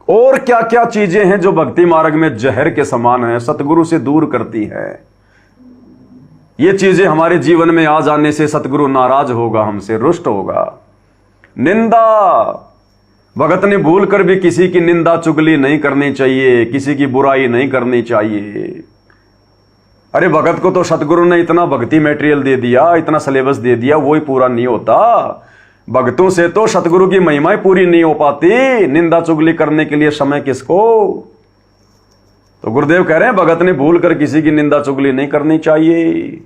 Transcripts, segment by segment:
और क्या क्या चीजें हैं जो भक्ति मार्ग में जहर के समान है, सतगुरु से दूर करती है। ये चीजें हमारे जीवन में आ जाने से सतगुरु नाराज होगा, हमसे रुष्ट होगा। निंदा, भगत ने भूल कर भी किसी की निंदा चुगली नहीं करनी चाहिए, किसी की बुराई नहीं करनी चाहिए। अरे भगत को तो सतगुरु ने इतना भक्ति मटेरियल दे दिया, इतना सिलेबस दे दिया, वो ही पूरा नहीं होता। भक्तों से तो सतगुरु की महिमा पूरी नहीं हो पाती, निंदा चुगली करने के लिए समय किसको। तो गुरुदेव कह रहे हैं भगत ने भूल कर किसी की निंदा चुगली नहीं करनी चाहिए।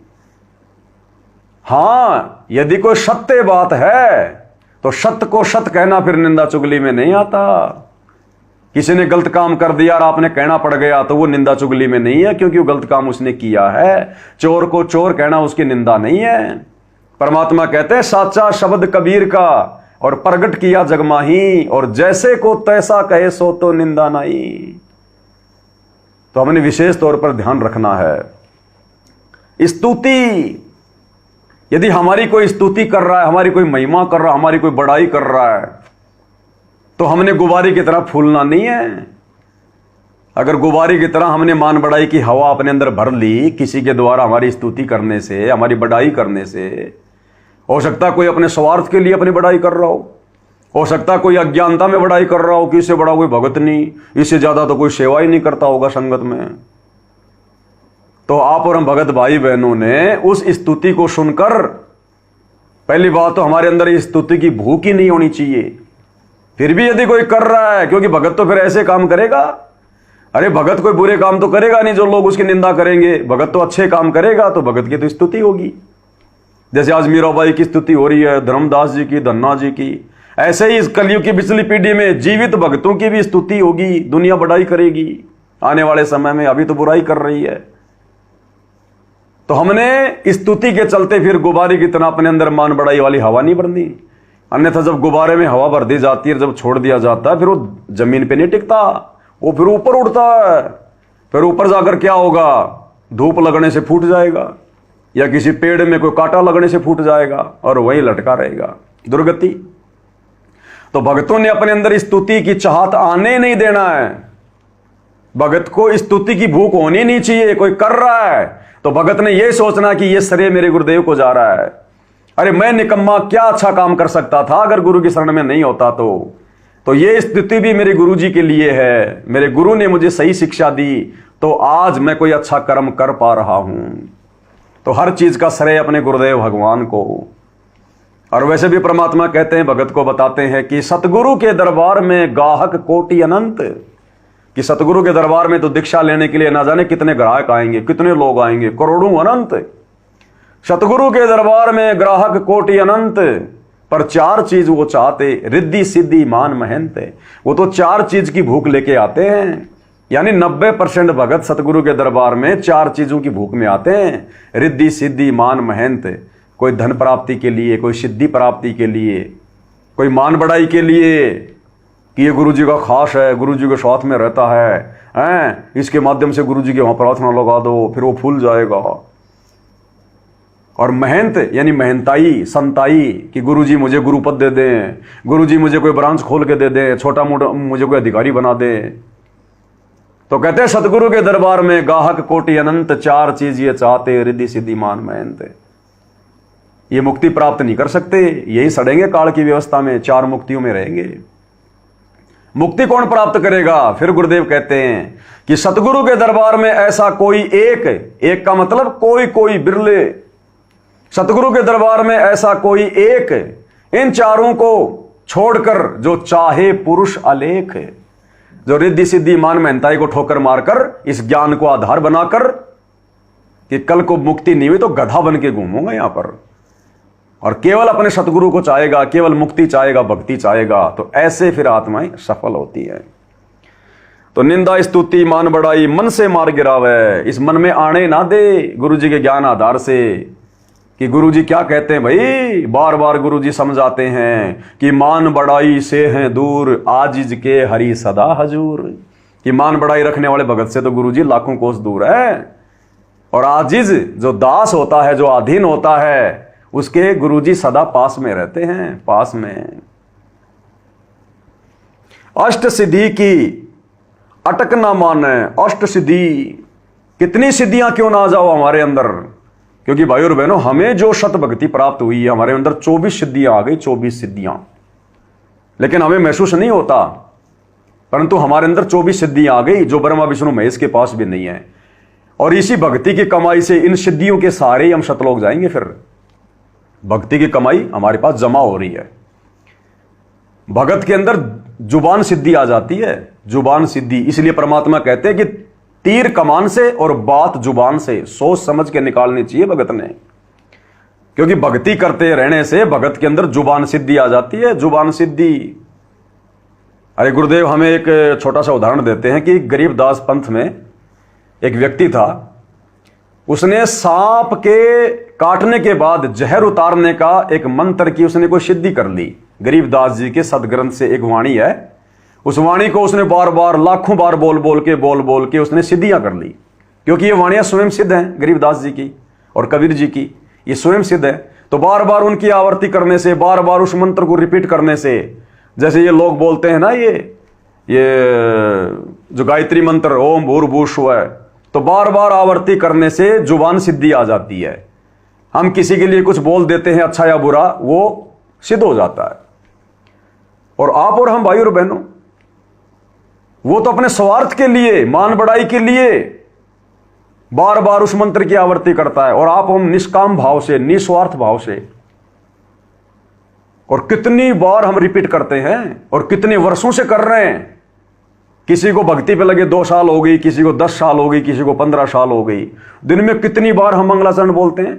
हां, यदि कोई सत्य बात है तो सत्य को सत्य कहना फिर निंदा चुगली में नहीं आता। किसी ने गलत काम कर दिया और आपने कहना पड़ गया तो वो निंदा चुगली में नहीं है, क्योंकि वो गलत काम उसने किया है। चोर को चोर कहना उसकी निंदा नहीं है। परमात्मा कहते हैं साचा शब्द कबीर का और प्रगट किया जगमाही, और जैसे को तैसा कहे सो तो निंदा नहीं। तो हमने विशेष तौर पर ध्यान रखना है। स्तुति, यदि हमारी कोई स्तुति कर रहा है, हमारी कोई महिमा कर रहा है, हमारी कोई बड़ाई कर रहा है, तो हमने गुब्बारे की तरह फूलना नहीं है। अगर गुब्बारे की तरह हमने मान बड़ाई की हवा अपने अंदर भर ली किसी के द्वारा हमारी स्तुति करने से, हमारी बड़ाई करने से, हो सकता कोई अपने स्वार्थ के लिए अपनी बड़ाई कर रहा हो सकता कोई अज्ञानता में बड़ाई कर रहा हो कि इससे बड़ा कोई भगत नहीं, इससे ज्यादा तो कोई सेवा ही नहीं करता होगा संगत में। तो आप और हम भगत भाई बहनों ने उस स्तुति को सुनकर, पहली बात तो हमारे अंदर इस स्तुति की भूख ही नहीं होनी चाहिए। फिर भी यदि कोई कर रहा है, क्योंकि भगत तो फिर ऐसे काम करेगा। अरे भगत कोई बुरे काम तो करेगा नहीं जो लोग उसकी निंदा करेंगे, भगत तो अच्छे काम करेगा, तो भगत की तो स्तुति होगी। जैसे आज मीराबाई की स्तुति हो रही है, धर्मदास जी की, धन्ना जी की, ऐसे ही इस कलयुग की पिछली पीढ़ी में जीवित भक्तों की भी स्तुति होगी। दुनिया बड़ाई करेगी आने वाले समय में, अभी तो बुराई कर रही है। तो हमने स्तुति के चलते फिर गुब्बारे की तरह अपने अंदर मान बड़ाई वाली हवा नहीं भरनी। अन्यथा जब गुब्बारे में हवा भर दी जाती है, जब छोड़ दिया जाता है, फिर वो जमीन पे नहीं टिकता, वो फिर ऊपर उड़ता है। फिर ऊपर जाकर क्या होगा, धूप लगने से फूट जाएगा, या किसी पेड़ में कोई कांटा लगने से फूट जाएगा और वहीं लटका रहेगा, दुर्गति। तो भक्तों ने अपने अंदर स्तुति की चाहत आने नहीं देना है। भगत को स्तुति की भूख होनी नहीं चाहिए। कोई कर रहा है तो भगत ने यह सोचना कि यह श्रेय मेरे गुरुदेव को जा रहा है। अरे मैं निकम्मा क्या अच्छा काम कर सकता था अगर गुरु की शरण में नहीं होता तो यह स्तुति भी मेरे गुरु जी के लिए है। मेरे गुरु ने मुझे सही शिक्षा दी तो आज मैं कोई अच्छा कर्म कर पा रहा हूं। तो हर चीज का श्रेय अपने गुरुदेव भगवान को। और वैसे भी परमात्मा कहते हैं, भगत को बताते हैं कि सतगुरु के दरबार में गाहक कोटि अनंत, कि सतगुरु के दरबार में तो दीक्षा लेने के लिए ना जाने कितने ग्राहक आएंगे, कितने लोग आएंगे, करोड़ों अनंत। सतगुरु के दरबार में ग्राहक कोटि अनंत, पर चार चीज वो चाहते, रिद्धि सिद्धि मान महंत। वो तो चार चीज की भूख लेके आते हैं। यानी 90% भगत सतगुरु के दरबार में चार चीजों की भूख में आते हैं, रिद्धि सिद्धि मान महंत। कोई धन प्राप्ति के लिए, कोई सिद्धि प्राप्ति के लिए, कोई मान बढ़ाई के लिए कि ये गुरु जी का खास है, गुरु जी के साथ में रहता है, इसके माध्यम से गुरु जी के वहां प्रार्थना लगा दो, फिर वो फूल जाएगा। और महंत यानी महंताई, संताई, कि गुरु जी मुझे गुरु पद दे दें, गुरु जी मुझे कोई ब्रांच खोल के दे दें, छोटा मोटा मुझे कोई अधिकारी बना दें। तो कहते हैं सतगुरु के दरबार में गाहक कोटि अनंत, चार चीज ये चाहते, रिद्धि सिद्धि मान महंत। ये मुक्ति प्राप्त नहीं कर सकते, यही सड़ेंगे काल की व्यवस्था में, चार मुक्तियों में रहेंगे। मुक्ति कौन प्राप्त करेगा? फिर गुरुदेव कहते हैं कि सतगुरु के दरबार में ऐसा कोई एक का मतलब कोई बिरले, सतगुरु के दरबार में ऐसा कोई एक, इन चारों को छोड़कर जो चाहे पुरुष अलेख, जो रिद्धि सिद्धि मान महंताई को ठोकर मारकर इस ज्ञान को आधार बनाकर कि कल को मुक्ति नहीं हुई तो गधा बन के घूमूंगा यहां पर, और केवल अपने सतगुरु को चाहेगा, केवल मुक्ति चाहेगा, भक्ति चाहेगा, तो ऐसे फिर आत्माएं सफल होती है। तो निंदा स्तुति मान बढ़ाई मन से मार गिरावे, इस मन में आने ना दे गुरु जी के ज्ञान आधार से कि गुरु जी क्या कहते हैं। भाई बार बार गुरु जी समझाते हैं कि मान बढ़ाई से हैं दूर, आजिज के हरि सदा हजूर, कि मान बढ़ाई रखने वाले भगत से तो गुरु जी लाखों कोस दूर है, और आजिज जो दास होता है, जो अधीन होता है, उसके गुरुजी सदा पास में रहते हैं, पास में। अष्ट सिद्धि की अटक ना माने, अष्ट सिद्धि, कितनी सिद्धियां क्यों ना आ जाओ हमारे अंदर, क्योंकि भाई और बहनों हमें जो शत भक्ति प्राप्त हुई है, हमारे अंदर 24 सिद्धियां आ गई, 24 सिद्धियां, लेकिन हमें महसूस नहीं होता, परंतु हमारे अंदर 24 सिद्धियां आ गई जो ब्रह्मा विष्णु महेश के पास भी नहीं है। और इसी भक्ति की कमाई से, इन सिद्धियों के सहारे ही हम शतलोक जाएंगे। फिर भक्ति की कमाई हमारे पास जमा हो रही है। भगत के अंदर जुबान सिद्धि आ जाती है, जुबान सिद्धि। इसलिए परमात्मा कहते हैं कि तीर कमान से और बात जुबान से सोच समझ के निकालनी चाहिए भगत ने, क्योंकि भक्ति करते रहने से भगत के अंदर जुबान सिद्धि आ जाती है, जुबान सिद्धि। अरे गुरुदेव हमें एक छोटा सा उदाहरण देते हैं कि गरीबदास पंथ में एक व्यक्ति था, उसने सांप के काटने के बाद जहर उतारने का एक मंत्र की उसने कोई सिद्धि कर ली। गरीबदास जी के सदग्रंथ से एक वाणी है, उस वाणी को उसने बार बार लाखों बार बोल बोल के उसने सिद्धियां कर ली, क्योंकि ये वाणियां स्वयं सिद्ध हैं गरीबदास जी की और कबीर जी की, ये स्वयं सिद्ध है। तो बार बार उनकी आवर्ती करने से, बार बार उस मंत्र को रिपीट करने से, जैसे ये लोग बोलते हैं ना, ये जो गायत्री मंत्र ओम भूर्भुवः स्वः, तो बार बार आवर्ती करने से जुबान सिद्धि आ जाती है। हम किसी के लिए कुछ बोल देते हैं अच्छा या बुरा, वो सिद्ध हो जाता है। और आप और हम भाई और बहनों, वो तो अपने स्वार्थ के लिए, मान बढ़ाई के लिए बार बार उस मंत्र की आवर्ती करता है, और आप हम निष्काम भाव से, निस्वार्थ भाव से। और कितनी बार हम रिपीट करते हैं और कितने वर्षों से कर रहे हैं। किसी को भक्ति पे लगे 2 साल हो गई, किसी को 10 साल हो गई, किसी को 15 साल हो गई। दिन में कितनी बार हम मंगलाचरण बोलते हैं,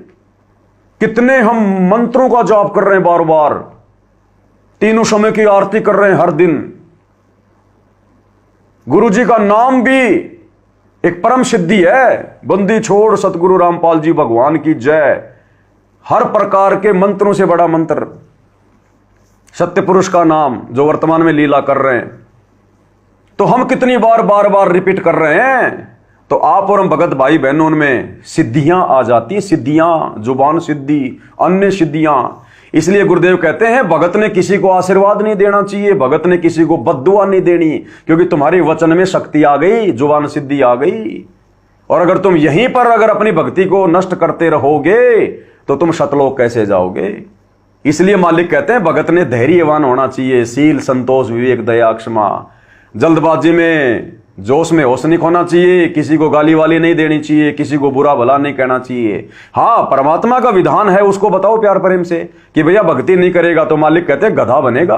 कितने हम मंत्रों का जाप कर रहे हैं, बार बार तीनों समय की आरती कर रहे हैं हर दिन। गुरु जी का नाम भी एक परम सिद्धि है। बंदी छोड़ सतगुरु रामपाल जी भगवान की जय। हर प्रकार के मंत्रों से बड़ा मंत्र सत्य पुरुष का नाम, जो वर्तमान में लीला कर रहे हैं। तो हम कितनी बार बार रिपीट कर रहे हैं। तो आप और हम भगत भाई बहनों, उनमें सिद्धियां आ जाती है, सिद्धियां, जुबान सिद्धि, अन्य सिद्धियां। इसलिए गुरुदेव कहते हैं भगत ने किसी को आशीर्वाद नहीं देना चाहिए, भगत ने किसी को बद्दुआ नहीं देनी, क्योंकि तुम्हारी वचन में शक्ति आ गई, जुबान सिद्धि आ गई। और अगर तुम यहीं पर अगर अपनी भक्ति को नष्ट करते रहोगे तो तुम शतलोक कैसे जाओगे। इसलिए मालिक कहते हैं भगत ने धैर्यवान होना चाहिए, शील संतोष विवेक दया क्षमा। जल्दबाजी में, जोश में होश नहीं खोना चाहिए, किसी को गाली वाली नहीं देनी चाहिए, किसी को बुरा भला नहीं कहना चाहिए। हाँ, परमात्मा का विधान है, उसको बताओ प्यार प्रेम से कि भैया भक्ति नहीं करेगा तो मालिक कहते हैं गधा बनेगा।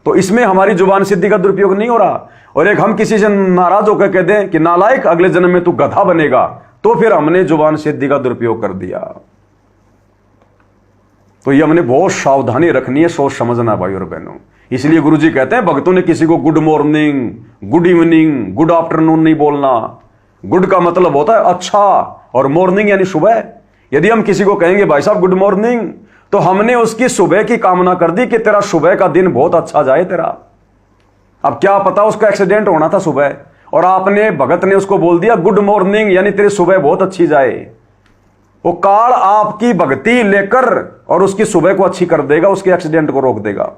तो इसमें हमारी जुबान सिद्धि का दुरुपयोग नहीं हो रहा। और एक हम किसी से नाराज होकर कह दें कि नालायक अगले जन्म में तू गधा बनेगा, तो फिर हमने जुबान सिद्धि का दुरुपयोग कर दिया। तो ये हमने बहुत सावधानी रखनी है, सोच समझना भाई और बहनों। इसलिए गुरुजी कहते हैं भक्तों ने किसी को good morning, good evening, good afternoon नहीं बोलना। गुड का मतलब होता है अच्छा, और मॉर्निंग यानी सुबह। यदि हम किसी को कहेंगे भाई साहब गुड मॉर्निंग, तो हमने उसकी सुबह की कामना कर दी कि तेरा सुबह का दिन बहुत अच्छा जाए तेरा। अब क्या पता उसका एक्सीडेंट होना था सुबह, और आपने भगत ने उसको बोल दिया गुड मॉर्निंग यानी तेरी सुबह बहुत अच्छी जाए। वो काल आपकी भक्ति लेकर और उसकी सुबह को अच्छी कर देगा, उसके एक्सीडेंट को रोक देगा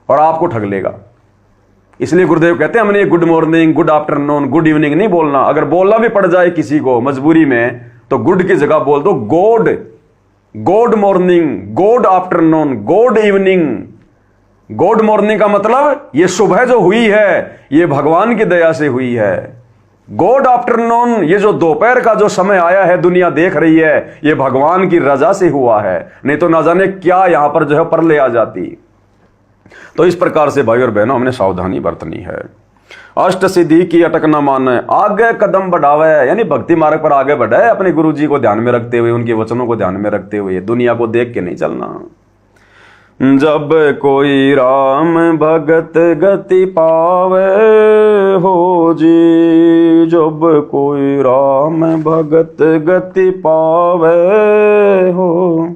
और आपको ठग लेगा। इसलिए गुरुदेव कहते हैं हमने good morning, good afternoon, good evening नहीं बोलना। अगर बोलना भी पड़ जाए किसी को मजबूरी में, तो गुड की जगह बोल दो God, God morning, God afternoon, God evening. God morning का मतलब ये सुबह जो हुई है ये भगवान की दया से हुई है। गॉड आफ्टरनून, ये जो दोपहर का जो समय आया है दुनिया देख रही है, ये भगवान की रजा से हुआ है, नहीं तो ना जाने क्या यहां पर जो है पर ले आ जाती। तो इस प्रकार से भाई और बहनों हमने सावधानी बरतनी है। अष्ट सिद्धि की अटक न माने, आगे कदम बढ़ावे, यानी भक्ति मार्ग पर आगे बढ़े, अपने गुरु जी को ध्यान में रखते हुए, उनके वचनों को ध्यान में रखते हुए, दुनिया को देख के नहीं चलना। जब कोई राम भगत गति पावे हो जी, जब कोई राम भगत गति पावे हो।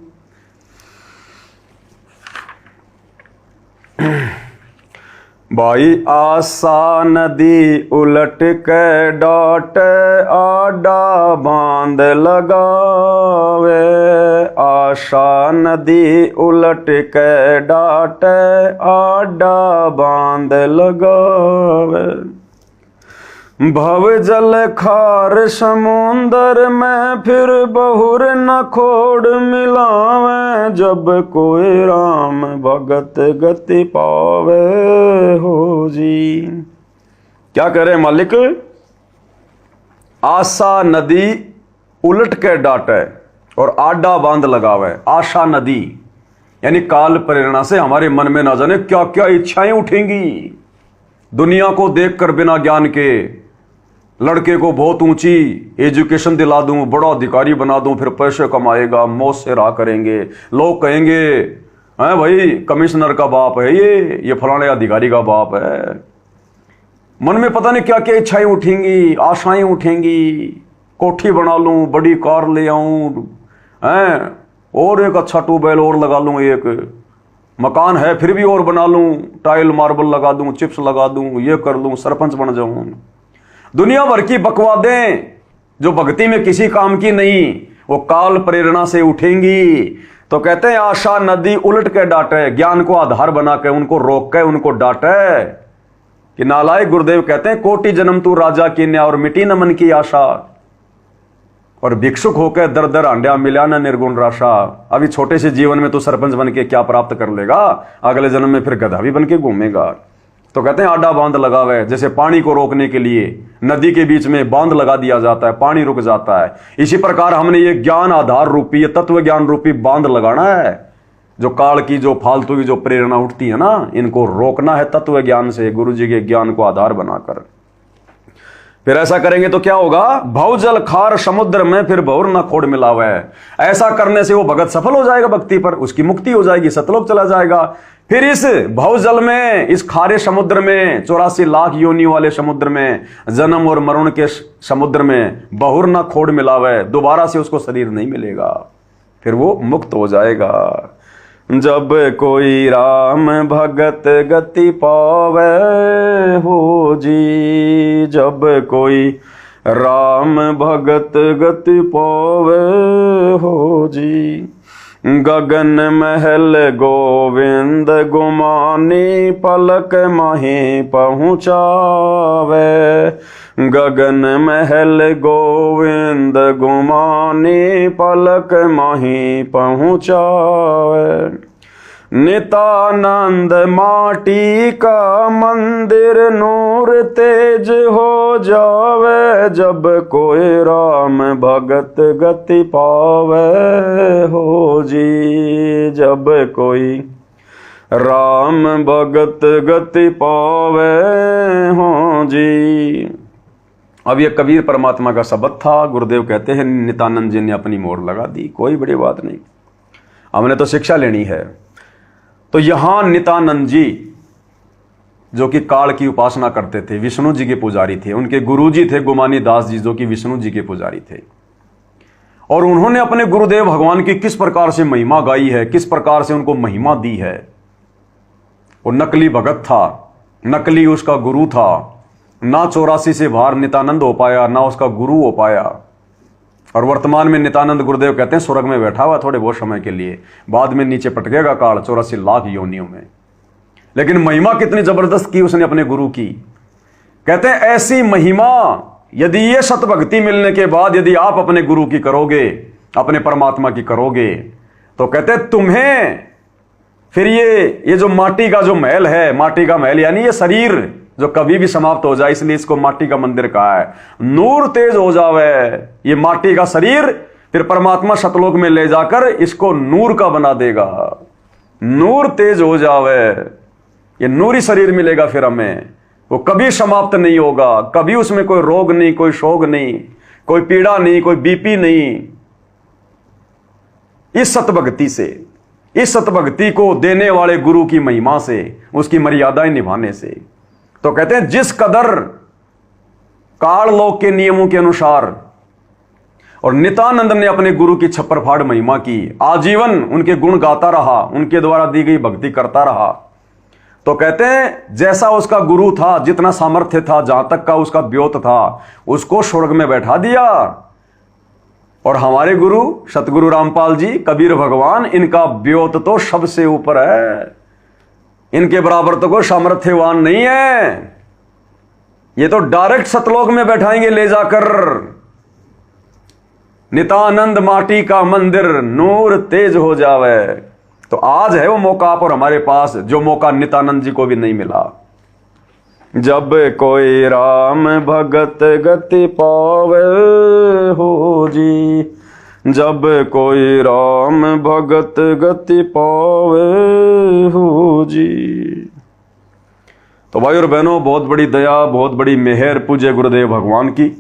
भाई आशा नदी उलट के डाट आडा बांध लगावे, आशा नदी उलट के डाट आडा बांध लगावे। भव जल खार समुंदर में फिर बहुर न खोड़ मिलावे, जब कोई राम भगत गति पावे हो जी। क्या कह रहे मालिक? आशा नदी उलट के डाटे और आडा बांध लगावे। आशा नदी यानी काल प्रेरणा से हमारे मन में ना जाने क्या क्या इच्छाएं उठेंगी। दुनिया को देखकर बिना ज्ञान के लड़के को बहुत ऊंची एजुकेशन दिला दूं, बड़ा अधिकारी बना दूं, फिर पैसे कमाएगा, मौज से रहा करेंगे। लोग कहेंगे हैं भाई कमिश्नर का बाप है ये फलाने अधिकारी का बाप है। मन में पता नहीं क्या क्या इच्छाएं उठेंगी, आशाएं उठेंगी। कोठी बना लूं, बड़ी कार ले आऊं, हैं और एक अच्छा ट्यूबवेल और लगा लूं, एक मकान है फिर भी और बना लूं, टाइल मार्बल लगा दूं, चिप्स लगा दूं, ये कर लूं, सरपंच बन जाऊं। दुनिया भर की बकवादें जो भक्ति में किसी काम की नहीं, वो काल प्रेरणा से उठेंगी। तो कहते हैं आशा नदी उलट के डांटे, ज्ञान को आधार बना के उनको रोक के उनको डांटे कि नालायक। गुरुदेव कहते हैं कोटि जन्म तू राजा की न्या और मिटी न मन की आशा, और भिक्षुक होकर दर दर हांडिया मिला न निर्गुण राशा। अभी छोटे से जीवन में तो सरपंच बन के क्या प्राप्त कर लेगा, अगले जन्म में फिर गधा भी बन के घूमेगा। तो कहते हैं आडा बांध लगावे, जैसे पानी को रोकने के लिए नदी के बीच में बांध लगा दिया जाता है, पानी रुक जाता है। इसी प्रकार हमने ये ज्ञान आधार रूपी, ये तत्व ज्ञान रूपी बांध लगाना है। जो काल की जो फालतू की जो प्रेरणा उठती है ना, इनको रोकना है तत्व ज्ञान से, गुरु जी के ज्ञान को आधार बनाकर। फिर ऐसा करेंगे तो क्या होगा? भव जल खार समुद्र में फिर बहुर ना खोड़ मिलावे। ऐसा करने से वो भगत सफल हो जाएगा भक्ति पर, उसकी मुक्ति हो जाएगी, सतलोक चला जाएगा। फिर इस भव जल में, इस खारे समुद्र में, 84 लाख योनि वाले समुद्र में, जन्म और मरण के समुद्र में बहुर ना खोड़ मिलावे, दोबारा से उसको शरीर नहीं मिलेगा, फिर वो मुक्त हो जाएगा। जब कोई राम भगत गति पावे हो जी, जब कोई राम भगत गति पावे हो जी। गगन महल गोविंद गुमानी पलक माही पहुँचावे, गगन महल गोविंद गुमानी पलक माही पहुँचावे। नितानंद माटी का मंदिर नूर तेज हो जावे, जब कोई राम भगत गति पावे हो जी, जब कोई राम भगत गति पावे हो जी। अब ये कबीर परमात्मा का शब्द था। गुरुदेव कहते हैं नित्यानंद जी ने अपनी मोहर लगा दी, कोई बड़ी बात नहीं, हमने तो शिक्षा लेनी है। तो यहां नित्यानंद जी जो कि काल की उपासना करते थे, विष्णु जी के पुजारी थे, उनके गुरु जी थे गुमानी दास जी जो कि विष्णु जी के पुजारी थे, और उन्होंने अपने गुरुदेव भगवान की किस प्रकार से महिमा गाई है, किस प्रकार से उनको महिमा दी है। वो नकली भगत था, नकली उसका गुरु था, ना 84 से बाहर नित्यानंद हो पाया, ना उसका गुरु हो पाया। और वर्तमान में नित्यानंद गुरुदेव कहते हैं स्वर्ग में बैठा हुआ थोड़े बहुत समय के लिए, बाद में नीचे पटकेगा काल 84 लाख योनियों में। लेकिन महिमा कितनी जबरदस्त की उसने अपने गुरु की। कहते हैं ऐसी महिमा यदि ये सतभक्ति मिलने के बाद यदि आप अपने गुरु की करोगे, अपने परमात्मा की करोगे, तो कहते हैं तुम्हें फिर ये जो माटी का जो महल है, माटी का महल यानी ये शरीर जो कभी भी समाप्त हो जाए, इसलिए इसको माटी का मंदिर कहा है। नूर तेज हो जावे, ये माटी का शरीर फिर परमात्मा सतलोक में ले जाकर इसको नूर का बना देगा। नूर तेज हो जावे, ये नूरी शरीर मिलेगा फिर हमें, वो कभी समाप्त नहीं होगा, कभी उसमें कोई रोग नहीं, कोई शोक नहीं, कोई पीड़ा नहीं, कोई बीपी नहीं। इस सतभक्ति से, इस सतभक्ति को देने वाले गुरु की महिमा से, उसकी मर्यादाएं निभाने से। तो कहते हैं जिस कदर काल लोक के नियमों के अनुसार और नित्यानंद ने अपने गुरु की छप्पर फाड़ महिमा की, आजीवन उनके गुण गाता रहा, उनके द्वारा दी गई भक्ति करता रहा, तो कहते हैं जैसा उसका गुरु था, जितना सामर्थ्य था, जहां तक का उसका व्योत था, उसको स्वर्ग में बैठा दिया। और हमारे गुरु सतगुरु रामपाल जी, कबीर भगवान, इनका व्योत तो सबसे ऊपर है, इनके बराबर तो कोई सामर्थ्यवान नहीं है। ये तो डायरेक्ट सतलोक में बैठाएंगे ले जाकर। नितानंद माटी का मंदिर, नूर तेज हो जावे। तो आज है वो मौका आप और हमारे पास, जो मौका नित्यानंद जी को भी नहीं मिला। जब कोई राम भगत गति पावे हो जी, जब कोई राम भगत गति पावे हो जी। तो भाई और बहनों, बहुत बड़ी दया, बहुत बड़ी मेहर पूज्य गुरुदेव भगवान की।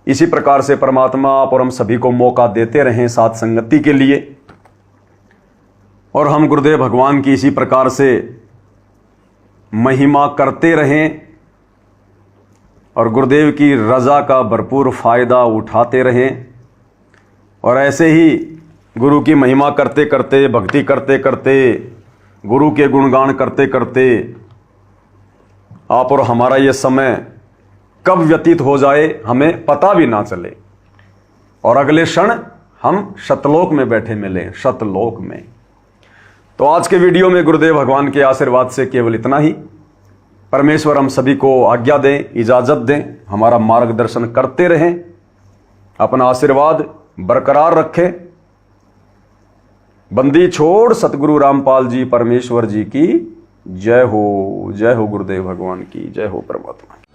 इसी प्रकार से परमात्मा आप और हम सभी को मौका देते रहें साथ संगति के लिए, और हम गुरुदेव भगवान की इसी प्रकार से महिमा करते रहें और गुरुदेव की रजा का भरपूर फायदा उठाते रहें। और ऐसे ही गुरु की महिमा करते करते, भक्ति करते करते, गुरु के गुणगान करते करते आप और हमारा ये समय कब व्यतीत हो जाए हमें पता भी ना चले, और अगले क्षण हम सतलोक में बैठे मिले, सतलोक में। तो आज के वीडियो में गुरुदेव भगवान के आशीर्वाद से केवल इतना ही। परमेश्वर हम सभी को आज्ञा दें, इजाजत दें, हमारा मार्गदर्शन करते रहें, अपना आशीर्वाद बरकरार रखें। बंदी छोड़ सतगुरु रामपाल जी परमेश्वर जी की जय हो। जय हो गुरुदेव भगवान की, जय हो परमात्मा की।